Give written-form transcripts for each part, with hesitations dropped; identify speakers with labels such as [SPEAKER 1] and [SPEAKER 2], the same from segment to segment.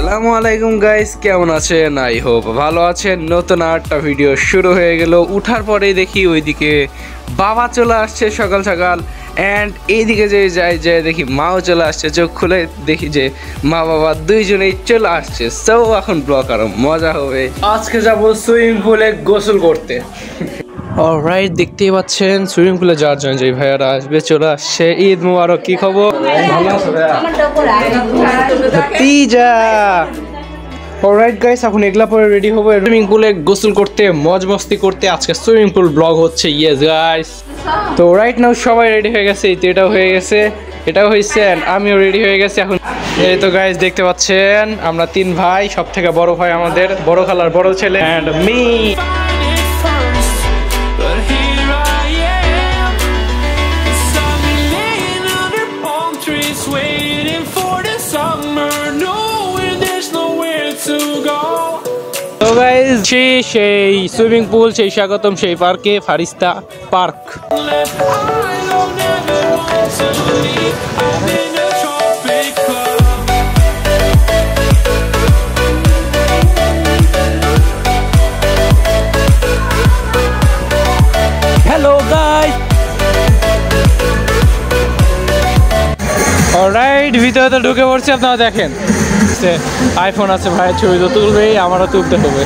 [SPEAKER 1] আসসালামু আলাইকুম গাইস, কেমন আছেন? আই হোপ ভালো আছেন। নতুন একটা ভিডিও শুরু হয়ে গেল। উঠার পরেই দেখি ওইদিকে বাবা চলে আসছে সকাল সকাল, অ্যান্ড এইদিকে যে যাই দেখি মাও চলে আসছে। চোখ খুলে দেখি যে মা বাবা দুইজনেই চলে আসছে। সো এখন ব্লগ আরো মজা হবে। আজকে যাব সুইমিং পুলে গোসল করতে। অলরাইট, দেখতেই পাচ্ছেন সুইমিং পুলে যাওয়ার জন্য যে ভাইয়ারা আসবে চলে আসছে। ঈদ মুবারক, কি খবর? ভালো আছো ভাইয়া? অলরাইট গাইস, এখন এগুলা পরে রেডি হবো সুইমিং পুলে গোসল করতে, মজ মস্তি করতে। আজকে সুইমিং পুল ব্লগ হচ্ছে। ইয়েস গাইস, তো রাইট নাও সবাই রেডি হয়ে গেছে। এটাও হয়ে গেছে, এটাও হয়েছে, আমিও রেডি হয়ে গেছি। এখন এই তো গাইস দেখতে পাচ্ছেন আমরা তিন ভাই, সব থেকে বড় ভাই আমাদের বড় খালার বড় ছেলে, অ্যান্ড মি। তো গাইস, সেই সুইমিং পুল, সেই স্বাগতম সেই পার্কে, ফারিস্তা পার্ক। হ্যালো গাইস, অলরাইট ভিতরে তো ঢুকে পড়ছি। আপনারা দেখেন আইফোন আছে, ভাইয়ের ছবি তো তুলবেই, আমারও তুলতে হবে।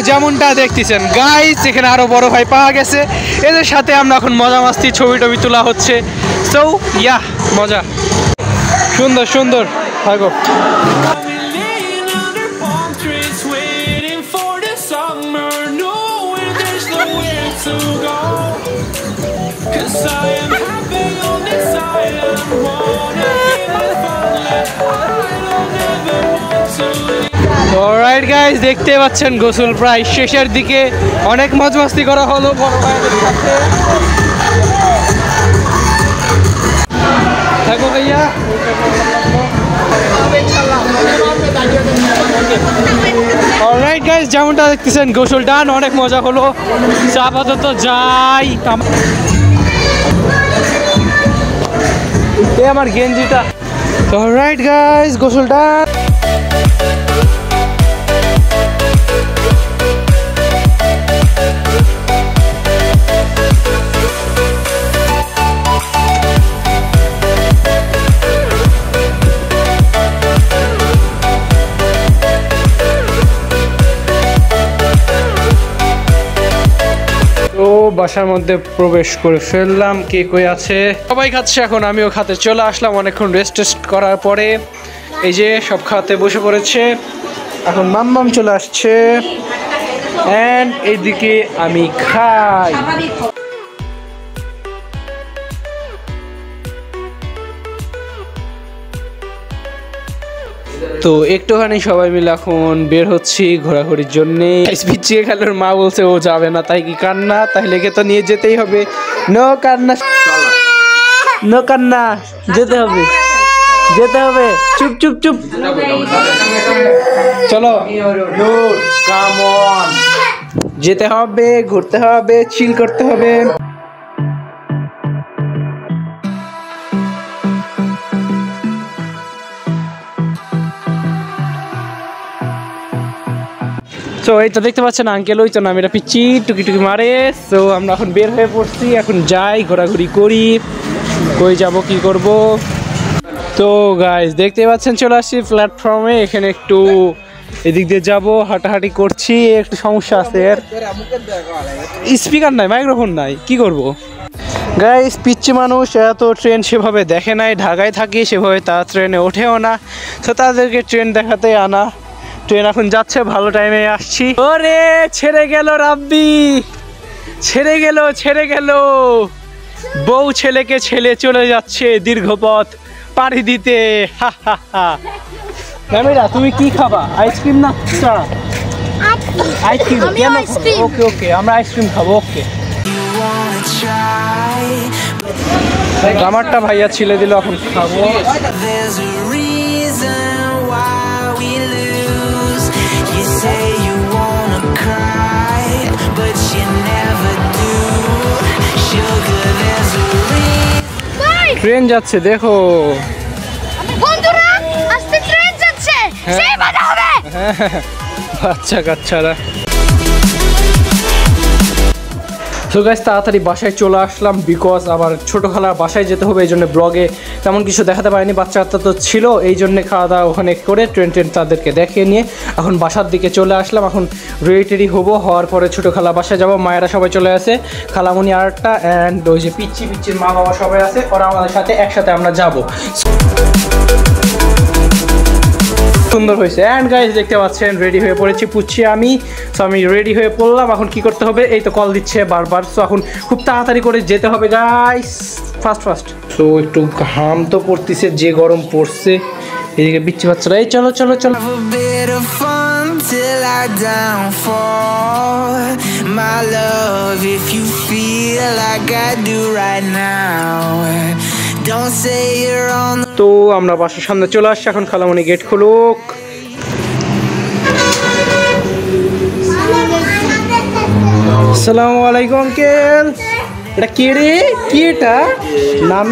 [SPEAKER 1] যেমনটা দেখতেছেন গাইস, এখানে আরো বড় ভাই পাওয়া গেছে। এদের সাথে আমরা এখন মজা মাস্তি, ছবি টবি তোলা হচ্ছে। সো ইয়া, মজা সুন্দর সুন্দর থাকো। অলরাইট গাইস, দেখতে পাচ্ছেন গোসল প্রায় শেষের দিকে। অনেক মজ মস্তি করা হলো বড় ভাইদের সাথে। থাকো ভাইয়া। অলরাইট গাইস, যেমনটা দেখতেছেন গোসল ডান, অনেক মজা হলো। আপাতত যাই। আমার গেঞ্জিটা। অলরাইট গাইস, গোসল ডান। বাসার মধ্যে প্রবেশ করে ফেললাম। কে কই আছে? সবাই খাচ্ছে, এখন আমিও খাতে চলে আসলাম। অনেকক্ষণ রেস্ট করার পরে এই যে সব খাতে বসে পড়েছে। এখন মাম্মাম চলে আসছে, এন্ড এইদিকে আমি খাই। তো একটুখানি সবাই মিলে এখন বের হচ্ছি ঘোরাঘুরির জন্যে। পিছিয়ে খেলার মা বলছে ও যাবে না, তাই কি কান্না? তাই লেগে তো নিয়ে যেতেই হবে। নো কান্না, নো কান্না, যেতে হবে, যেতে হবে। চুপ চুপ চুপ, চলো কাম অন, যেতে হবে, ঘুরতে হবে, চিল করতে হবে। তো এই তো দেখতে পাচ্ছেন আঙ্কেল, ওই তো না মেয়েটা পিচ্ছি টুকি টুকি মারে। তো আমরা এখন বের হয়ে পড়ছি, এখন যাই ঘোরাঘুরি করি। কই যাব, কি করব? তো গাইস দেখতে পাচ্ছেন চলে আসছি প্ল্যাটফর্মে। এখানে একটু এদিক দিয়ে যাবো, হাঁটাহাঁটি করছি। একটু সমস্যা আছে, এর স্পিকার নাই, মাইক্রোফোন নাই, কি করব? গাইস পিচ্ছি মানুষ এত ট্রেন সেভাবে দেখে নাই, ঢাকায় থাকি সেভাবে তারা ট্রেনে ওঠেও না, তো তাদেরকে ট্রেন দেখাতে আনা। ট্রেন এখন যাচ্ছে, ভালো টাইমে আসছি। ওরে ছেড়ে গেল রাব্বি, ছেড়ে গেল বউ ছেলেকে ছেলে চলে যাচ্ছে দীর্ঘ পথ পাড়ি দিতে। ম্যামেরা তুমি কি খাবা, আইসক্রিম না চা? আইসক্রিম কেন? ওকে ওকে আমরা আইসক্রিম খাবো। ওকে আমারটা ভাইয়া ছিলে দিল, এখন খাবো। ট্রেন যাচ্ছে দেখো
[SPEAKER 2] বন্ধুরা, আজকে ট্রেন যাচ্ছে, সেই মজা হবে।
[SPEAKER 1] বাচ্চা কাচ্চারা। সো গাইস তাড়াতাড়ি বাসায় চলে আসলাম, বিকজ আবার ছোটো খালার বাসায় যেতে হবে, এই জন্য ব্লগে তেমন কিছু দেখাতে পারিনি। বাচ্চা তো ছিল, এই জন্য খাওয়া দাওয়া ওখানে করে ট্রেন তাদেরকে দেখিয়ে নিয়ে এখন বাসার দিকে চলে আসলাম। এখন রেডি হওয়ার পরে ছোটো খালা বাসায় যাব। মায়েরা সবাই চলে আসে, খালামুনি আরেকটা, অ্যান্ড ওই যে পিচ্চির মা বাবা সবাই আছে, ওরা আমাদের সাথে একসাথে আমরা যাব। সুন্দর হয়েছে। অ্যান্ড গাইস দেখতে পাচ্ছেন রেডি হয়ে পড়েছি পুচ্ছি আমি। সো আমি রেডি হয়ে পড়লাম। এখন কি করতে হবে, এই তো কল দিচ্ছে বারবার। সো এখন খুব তাড়াতাড়ি করে যেতে হবে গাইস, ফাস্ট। সো একটু ঘাম তো পড়তেছে, যে গরম পড়ছে। এদিকে বিচ্ছি বাচ্চারা, এই চলো। তো আমরা বাসার সামনে চলে আসছি, এখন খালামণি গেট খুলুক। আসসালামু আলাইকুম আঙ্কেল। এটা কে রে, কি এটা নাম?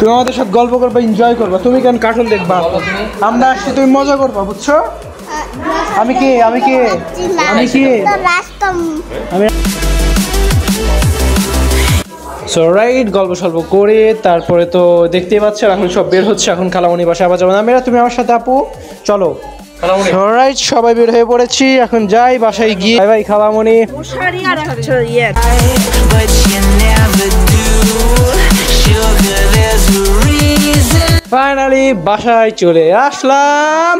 [SPEAKER 1] তুমি আমাদের সাথে গল্প করবা, এনজয় করবা। তুমি কেন কার্টুন দেখবা? আমরা আসছি, তুমি মজা করবা, বুঝছো? আমি সো রাইট, গল্প সল্প করে তারপরে তো দেখতেই পাচ্ছেন এখন সব বের হচ্ছে। এখন খালামণি বাসায় আবার যাবো না, মেয়েরা তুমি আমার সাথে আপু চলো। রাইট, সবাই বের হয়ে পড়েছি, এখন যাই বাসায় গিয়ে। ভাই খালামণি। ফাইনালি বাসায় চলে আসলাম।